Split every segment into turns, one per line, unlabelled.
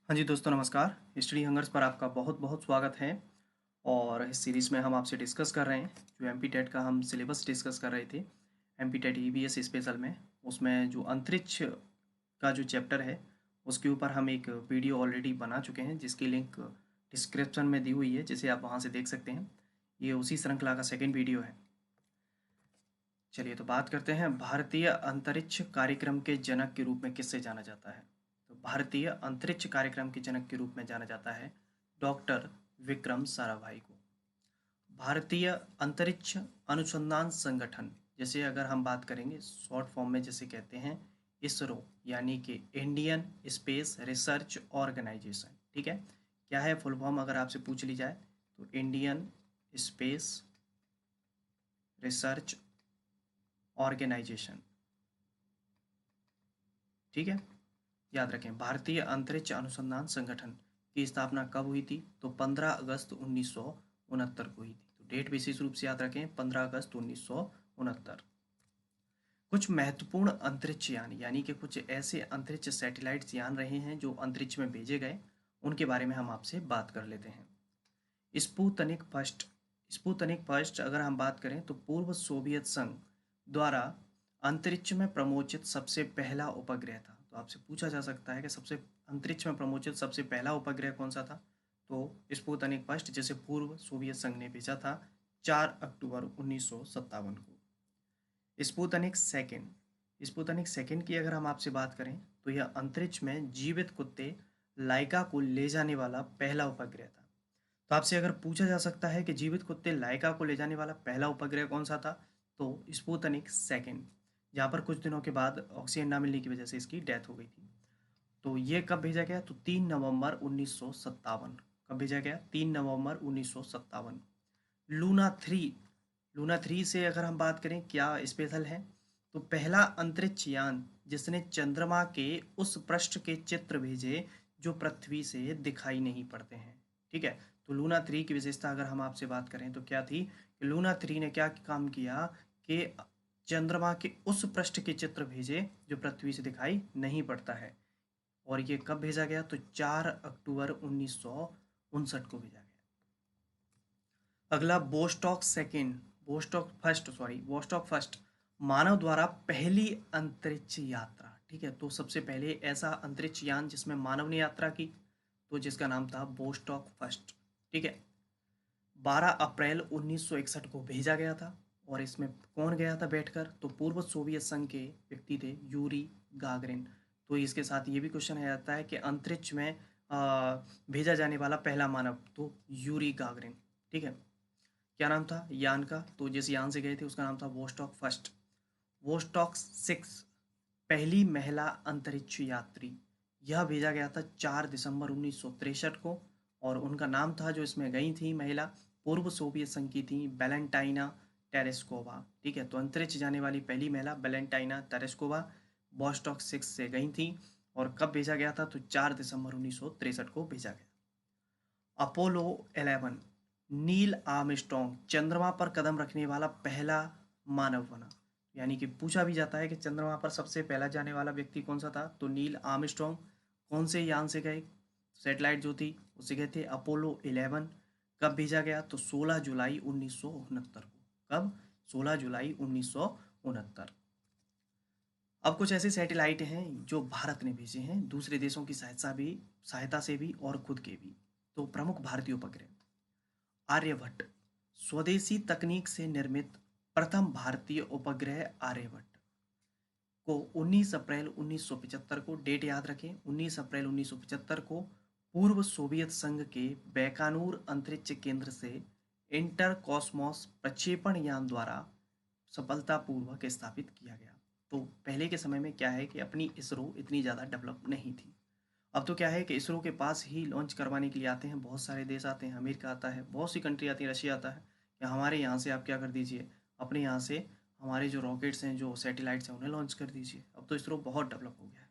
हाँ जी दोस्तों, नमस्कार। हिस्ट्री हंगर्स पर आपका बहुत बहुत स्वागत है। और इस सीरीज़ में हम आपसे डिस्कस कर रहे हैं जो एम पी टेट का हम सिलेबस डिस्कस कर रहे थे। M P TET E V S special में उसमें जो अंतरिक्ष का जो चैप्टर है उसके ऊपर हम एक वीडियो ऑलरेडी बना चुके हैं जिसकी लिंक डिस्क्रिप्शन में दी हुई है, जिसे आप वहाँ से देख सकते हैं। ये उसी श्रृंखला का सेकेंड वीडियो है। चलिए तो बात करते हैं, भारतीय अंतरिक्ष कार्यक्रम के जनक के रूप में किससे जाना जाता है। तो भारतीय अंतरिक्ष कार्यक्रम के जनक के रूप में जाना जाता है डॉक्टर विक्रम साराभाई को। भारतीय अंतरिक्ष अनुसंधान संगठन, जैसे अगर हम बात करेंगे शॉर्ट फॉर्म में जैसे कहते हैं इसरो, यानी कि इंडियन स्पेस रिसर्च ऑर्गेनाइजेशन। ठीक है, क्या है फुल फॉर्म अगर आपसे पूछ ली जाए तो इंडियन स्पेस रिसर्च ऑर्गेनाइजेशन। ठीक है, याद रखें भारतीय अंतरिक्ष अनुसंधान संगठन की स्थापना कब हुई थी, तो 15 अगस्त 1969 को हुई थी। तो डेट विशेष रूप से याद रखें 15 अगस्त 1969। कुछ महत्वपूर्ण अंतरिक्ष यान, यानी कि कुछ ऐसे अंतरिक्ष सैटेलाइट्स यान रहे हैं जो अंतरिक्ष में भेजे गए, उनके बारे में हम आपसे बात कर लेते हैं। Sputnik first. स्पुतनिक फर्स्ट अगर हम बात करें तो पूर्व सोवियत संघ द्वारा अंतरिक्ष में प्रमोचित सबसे पहला उपग्रह था। तो आपसे पूछा जा सकता है कि सबसे अंतरिक्ष में प्रमोचित सबसे पहला उपग्रह कौन सा था। तो स्पुतनिक फर्स्ट, जिसे पूर्व सोवियत संघ ने भेजा था 4 अक्टूबर 1957 को। Sputnik second. स्पुतनिक सेकेंड की अगर हम आपसे बात करें तो यह अंतरिक्ष में जीवित कुत्ते लाइका को ले जाने वाला पहला उपग्रह था। तो आपसे अगर पूछा जा सकता है कि जीवित कुत्ते लाइका को ले जाने वाला पहला उपग्रह कौन सा था, तो स्पुतनिक सेकेंड, जहाँ पर कुछ दिनों के बाद ऑक्सीजन ना मिलने की वजह से इसकी डेथ हो गई थी। तो ये कब भेजा गया, तो 3 नवंबर 1957। कब भेजा गया, 3 नवंबर 1957। लूना 3। लूना 3 से अगर हम बात करें क्या स्पेशल है, तो पहला अंतरिक्ष यान जिसने चंद्रमा के उस पृष्ठ के चित्र भेजे जो पृथ्वी से दिखाई नहीं पड़ते हैं। ठीक है, तो लूना 3 की विशेषता अगर हम आपसे बात करें तो क्या थी कि लूना 3 ने क्या काम किया कि चंद्रमा के उस पृष्ठ के चित्र भेजे जो पृथ्वी से दिखाई नहीं पड़ता है। और ये कब भेजा गया, तो 4 अक्टूबर 1959 को भेजा गया। अगला बोस्टॉक सेकेंड, बोस्टॉक फर्स्ट सॉरी बोस्टॉक फर्स्ट, मानव द्वारा पहली अंतरिक्ष यात्रा। ठीक है, तो सबसे पहले ऐसा अंतरिक्ष यान जिसमें मानव ने यात्रा की, तो जिसका नाम था बोस्टॉक फर्स्ट। ठीक है, 12 अप्रैल 1961 को भेजा गया था। और इसमें कौन गया था बैठकर, तो पूर्व सोवियत संघ के व्यक्ति थे यूरी गागरिन। तो इसके साथ ये भी क्वेश्चन आ जाता है कि अंतरिक्ष में भेजा जाने वाला पहला मानव, तो यूरी गागरिन। ठीक है, क्या नाम था यान का, तो जिस यान से गए थे उसका नाम था वोस्टॉक फर्स्ट। वोस्टॉक 6, पहली महिला अंतरिक्ष यात्री, यह भेजा गया था 4 दिसंबर 1963 को। और उनका नाम था जो इसमें गई थी महिला, पूर्व सोवियत संघ की थी वेलेंटाइना टेरेस्कोवा। ठीक है, तो अंतरिक्ष जाने वाली पहली महिला वेलेंटाइना टेरेस्कोवा वोस्टॉक 6 से गई थी। और कब भेजा गया था, तो 4 दिसंबर 1963 को भेजा गया। अपोलो 11, नील आर्मस्ट्रॉन्ग चंद्रमा पर कदम रखने वाला पहला मानव बना। यानी कि पूछा भी जाता है कि चंद्रमा पर सबसे पहला जाने वाला व्यक्ति कौन सा था, तो नील आर्मस्ट्रॉन्ग। कौन से यान से गए, सेटेलाइट जो थी उससे गए थे अपोलो 11। कब भेजा गया, तो 16 जुलाई 1969 को। कब, 16 जुलाई 1969। अब कुछ ऐसे सैटेलाइट हैं जो भारत ने भेजे हैं, दूसरे देशों की सहायता से भी और खुद के भी। तो प्रमुख भारतीय उपग्रह, आर्यभट्ट, स्वदेशी तकनीक से निर्मित प्रथम भारतीय उपग्रह आर्यभट्ट को 19 अप्रैल 1975 को, डेट याद रखें 19 अप्रैल 1975 को, पूर्व सोवियत संघ के बैकानूर अंतरिक्ष केंद्र से इंटर कॉस्मोस प्रक्षेपण यान द्वारा सफलतापूर्वक स्थापित किया गया। तो पहले के समय में क्या है कि अपनी इसरो इतनी ज़्यादा डेवलप नहीं थी। अब तो क्या है कि इसरो के पास ही लॉन्च करवाने के लिए आते हैं बहुत सारे देश आते हैं, अमेरिका आता है, बहुत सी कंट्री आती है, रशिया आता है कि हमारे यहाँ से आप क्या कर दीजिए, अपने यहाँ से हमारे जो रॉकेट्स हैं, जो सैटेलाइट्स हैं, उन्हें लॉन्च कर दीजिए। अब तो इसरो बहुत डेवलप हो गया है।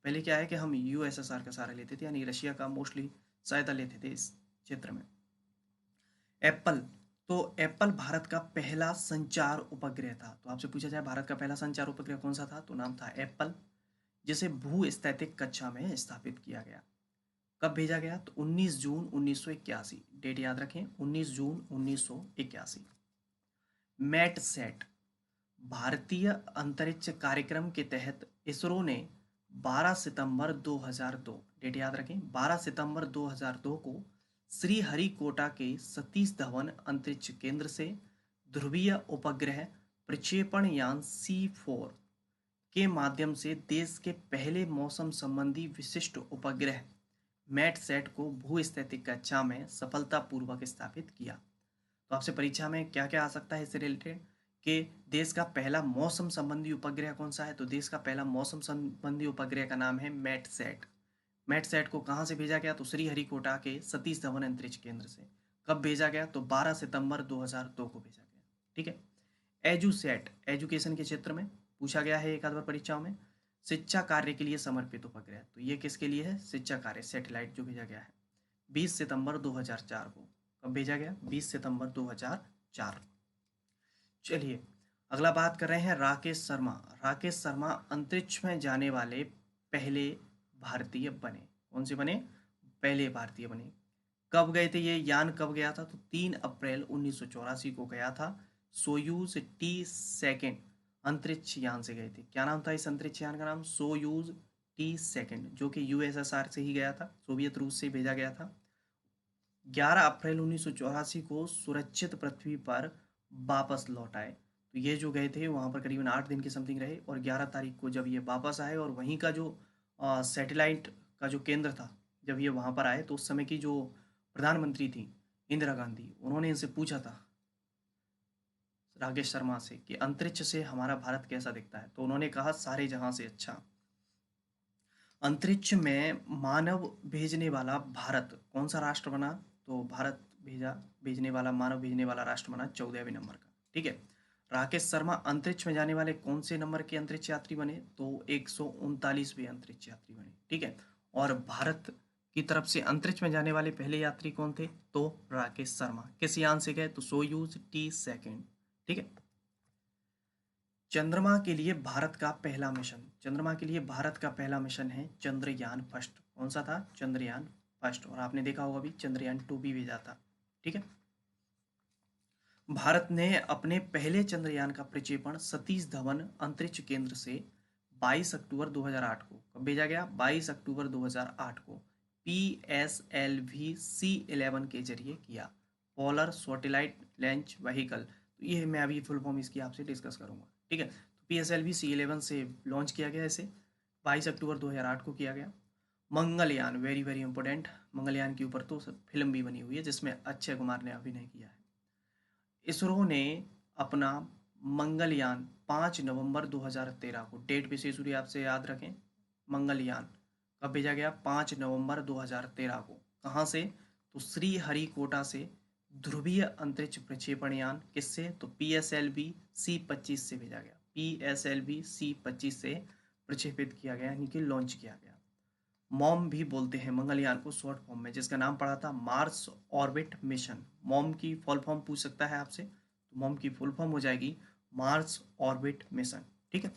पहले क्या है कि हम यूएसएसआर का सहारा लेते थे, यानी रशिया का मोस्टली सहायता लेते थे इस क्षेत्र में। एप्पल, तो एप्पल भारत का पहला संचार उपग्रह था। तो आपसे पूछा जाए भारत का पहला संचार उपग्रह कौन सा था, तो नाम था एप्पल, जिसे भू स्थैतिक कक्षा में स्थापित किया गया। कब भेजा गया? तो 19 जून 1981। डेट याद रखें, 19 जून 1981। मैट सेट, भारतीय अंतरिक्ष कार्यक्रम के तहत इसरो ने 12 सितंबर 2002, डेट याद रखें, 12 सितंबर 2002 को श्रीहरिकोटा के सतीश धवन अंतरिक्ष केंद्र से ध्रुवीय उपग्रह प्रक्षेपण यान C4 के माध्यम से देश के पहले मौसम संबंधी विशिष्ट उपग्रह मैटसेट को भूस्थितिक कक्षा में सफलतापूर्वक स्थापित किया। तो आपसे परीक्षा में क्या क्या आ सकता है इससे रिलेटेड, कि देश का पहला मौसम संबंधी उपग्रह कौन सा है? तो देश का पहला मौसम संबंधी उपग्रह का नाम है मैटसेट। मैटसेट को कहाँ से भेजा गया? तो श्रीहरिकोटा के सतीश धवन अंतरिक्ष केंद्र से। कब भेजा गया? तो 12 सितंबर 2002 को भेजा गया। ठीक है। एजुसेट, एजुकेशन के क्षेत्र में पूछा गया है एक आध बार परीक्षाओं में। शिक्षा कार्य के लिए समर्पित उपग्रह, तो ये किसके लिए है? शिक्षा कार्य, सैटेलाइट जो भेजा गया है 20 सितंबर 2004 को। कब भेजा गया? 20 सितंबर 2004। चलिए अगला बात कर रहे हैं राकेश शर्मा। राकेश शर्मा अंतरिक्ष में जाने वाले पहले भारतीय बने। कौन से बने? पहले भारतीय बने। कब गए थे ये यान, कब गया था? तो 3 अप्रैल 1984 को गया था। सोयूज T2 अंतरिक्ष यान से गए थे। क्या नाम था इस अंतरिक्ष यान का? नाम सोयूज T2, जो कि USSR से ही गया था, सोवियत रूस से भेजा गया था। 11 अप्रैल 1984 को सुरक्षित पृथ्वी पर वापस लौट आए। तो ये जो गए थे वहाँ पर करीबन 8 दिन के समथिंग रहे, और 11 तारीख को जब ये वापस आए, और वहीं का जो सैटेलाइट का जो केंद्र था, जब ये वहाँ पर आए तो उस समय की जो प्रधानमंत्री थी इंदिरा गांधी, उन्होंने इनसे पूछा था राकेश शर्मा से कि अंतरिक्ष से हमारा भारत कैसा दिखता है? तो उन्होंने कहा सारे जहां से अच्छा। अंतरिक्ष में मानव भेजने वाला भारत कौन सा राष्ट्र बना? तो भारत भेजने वाला, मानव भेजने वाला राष्ट्र बना 14वें नंबर का। ठीक है। राकेश शर्मा अंतरिक्ष में जाने वाले कौन से नंबर के अंतरिक्ष यात्री बने? तो 139वें अंतरिक्ष यात्री बने। ठीक है। और भारत की तरफ से अंतरिक्ष में जाने वाले पहले यात्री कौन थे? तो राकेश शर्मा। किस यान से गए? तो सोयूज T2। ठीक है। चंद्रमा के लिए भारत का पहला मिशन, चंद्रमा के लिए भारत का पहला मिशन है चंद्रयान फर्स्ट। कौन सा था? चंद्रयान फर्स्ट। और आपने देखा होगा भी चंद्रयान 2 भी भेजा था। ठीक है। भारत ने अपने पहले चंद्रयान का प्रक्षेपण सतीश धवन अंतरिक्ष केंद्र से 22 अक्टूबर 2008 को, कब भेजा गया? 22 अक्टूबर 2008 को PSLV C11 के जरिए किया, पोलर सैटेलाइट लॉन्च व्हीकल। तो ये मैं अभी फुल फॉर्म इसकी आपसे डिस्कस करूंगा। ठीक है। तो PSLV C11 से लॉन्च किया गया, इसे 22 अक्टूबर 2008 को किया गया। Mangalyaan, very very important, Mangalyaan के ऊपर तो फिल्म भी बनी हुई है जिसमें अक्षय कुमार ने अभिनय किया है। इसरो ने अपना मंगलयान 5 नवंबर 2013 को, डेट विशेष आपसे याद रखें, मंगलयान कब भेजा गया? 5 नवंबर 2013 को। कहाँ से? तो श्रीहरिकोटा से ध्रुवीय अंतरिक्ष प्रक्षेपण यान, किससे? तो PSLV C25 से भेजा गया। PSLV C25 से प्रक्षेपित किया गया, यानी कि लॉन्च किया गया। मॉम भी बोलते हैं मंगलयान को शॉर्ट फॉर्म में, जिसका नाम पड़ा था मार्स ऑर्बिट मिशन। मॉम की फुल फॉर्म पूछ सकता है आपसे, तो मॉम की फुल फॉर्म हो जाएगी मार्स ऑर्बिट मिशन। ठीक है।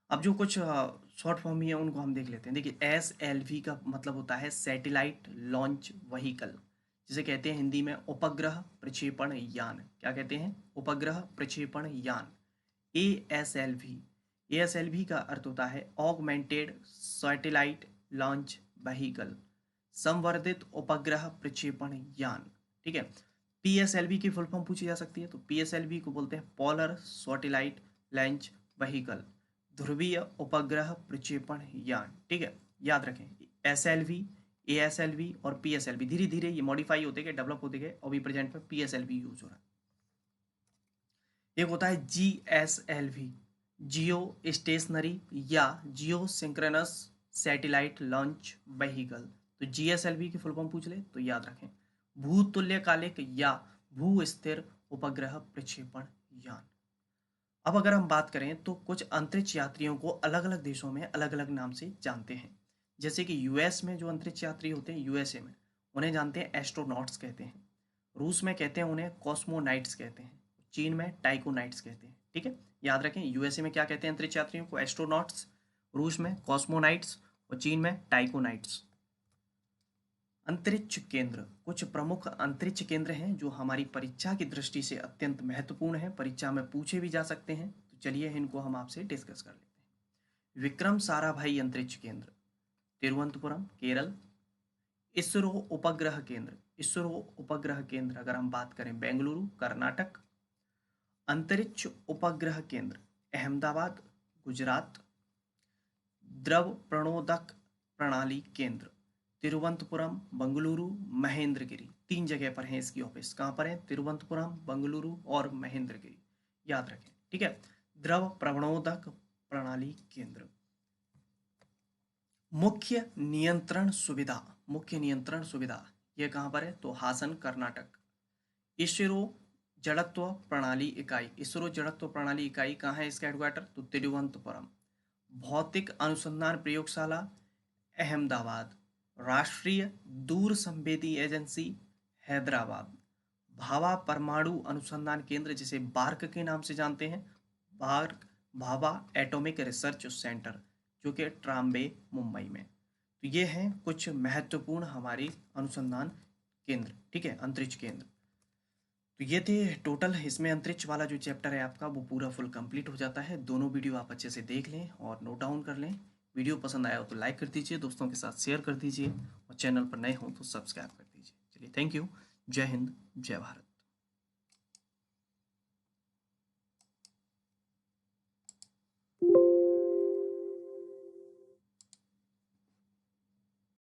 अब जो कुछ शॉर्ट फॉर्म ही है उनको हम देख लेते हैं। देखिए SLV का मतलब होता है सैटेलाइट लॉन्च व्हीकल, जिसे कहते हैं हिंदी में उपग्रह प्रक्षेपण यान। क्या कहते हैं? उपग्रह प्रक्षेपण यान। ASLV का अर्थ होता है ऑगमेंटेड सैटेलाइट लॉन्च व्हीकल, संवर्धित उपग्रह प्रक्षेपण यान। ठीक है। PSLV की फुल फॉर्म पूछी जा सकती है, तो PSLV को बोलते हैं पोलर सैटेलाइट लॉन्च व्हीकल, ध्रुवीय उपग्रह प्रक्षेपण यान। ठीक है। याद रखें SLV, ASLV और PSLV धीरे धीरे ये मॉडिफाई होते गए, डेवलप होते गए, और भी प्रेजेंट में PSLV यूज हो रहा है। एक होता है GSLV, जियो स्टेशनरी या जियो सिंक्रोनस सैटेलाइट लॉन्च व्हीकल। तो GSLV की फुल फॉर्म पूछ ले तो याद रखें भूतुल्यकालिक या भू स्थिर उपग्रह प्रक्षेपण यान। अब अगर हम बात करें तो कुछ अंतरिक्ष यात्रियों को अलग अलग देशों में अलग अलग नाम से जानते हैं। जैसे कि US में जो अंतरिक्ष यात्री होते हैं, USA में, उन्हें जानते हैं एस्ट्रोनॉट्स कहते हैं। रूस में कहते हैं उन्हें कॉस्मोनाइट्स कहते हैं। चीन में टाइकोनाइट्स कहते हैं। ठीक है। याद रखें USA में क्या कहते हैं अंतरिक्ष यात्रियों को? एस्ट्रोनॉट्स। रूस में कॉस्मोनाइट्स और चीन में टाइकोनाइट्स। अंतरिक्ष केंद्र, कुछ प्रमुख अंतरिक्ष केंद्र हैं जो हमारी परीक्षा की दृष्टि से अत्यंत महत्वपूर्ण है, परीक्षा में पूछे भी जा सकते हैं। तो चलिए इनको हम आपसे डिस्कस कर लेते हैं। विक्रम साराभाई अंतरिक्ष केंद्र, तिरुवनंतपुरम, केरल। इसरो उपग्रह केंद्र, इसरो उपग्रह केंद्र अगर हम बात करें, बेंगलुरु, कर्नाटक। अंतरिक्ष उपग्रह केंद्र, अहमदाबाद, गुजरात। द्रव प्रणोदक प्रणाली केंद्र, तिरुवनंतपुरम, बेंगलुरु, महेंद्रगिरी। 3 जगह पर है इसकी ऑफिस। कहाँ पर है? तिरुवनंतपुरम, बेंगलुरु और महेंद्रगिरी, याद रखें, ठीक है। द्रव प्रणोदक प्रणाली केंद्र। मुख्य नियंत्रण सुविधा, मुख्य नियंत्रण सुविधा ये कहाँ पर है? तो हासन, कर्नाटक। इसरो जड़त्व प्रणाली इकाई, इसरो जड़त्व प्रणाली इकाई कहाँ है इसका हेडक्वार्टर? तो तिरुवनंतपुरम। भौतिक अनुसंधान प्रयोगशाला, अहमदाबाद। राष्ट्रीय दूर संवेदी एजेंसी, हैदराबाद। भाभा परमाणु अनुसंधान केंद्र, जिसे बार्क के नाम से जानते हैं, BARC, Bhabha atomic research centre, जो कि ट्राम्बे, मुंबई में। तो ये हैं कुछ महत्वपूर्ण हमारे अनुसंधान केंद्र, ठीक है, अंतरिक्ष केंद्र। तो ये थे टोटल, इसमें अंतरिक्ष वाला जो चैप्टर है आपका वो पूरा फुल कंप्लीट हो जाता है। दोनों वीडियो आप अच्छे से देख लें और नोट डाउन कर लें। वीडियो पसंद आया हो तो लाइक कर दीजिए, दोस्तों के साथ शेयर कर दीजिए और चैनल पर नए हों तो सब्सक्राइब कर दीजिए। चलिए, थैंक यू। जय हिंद, जय भारत।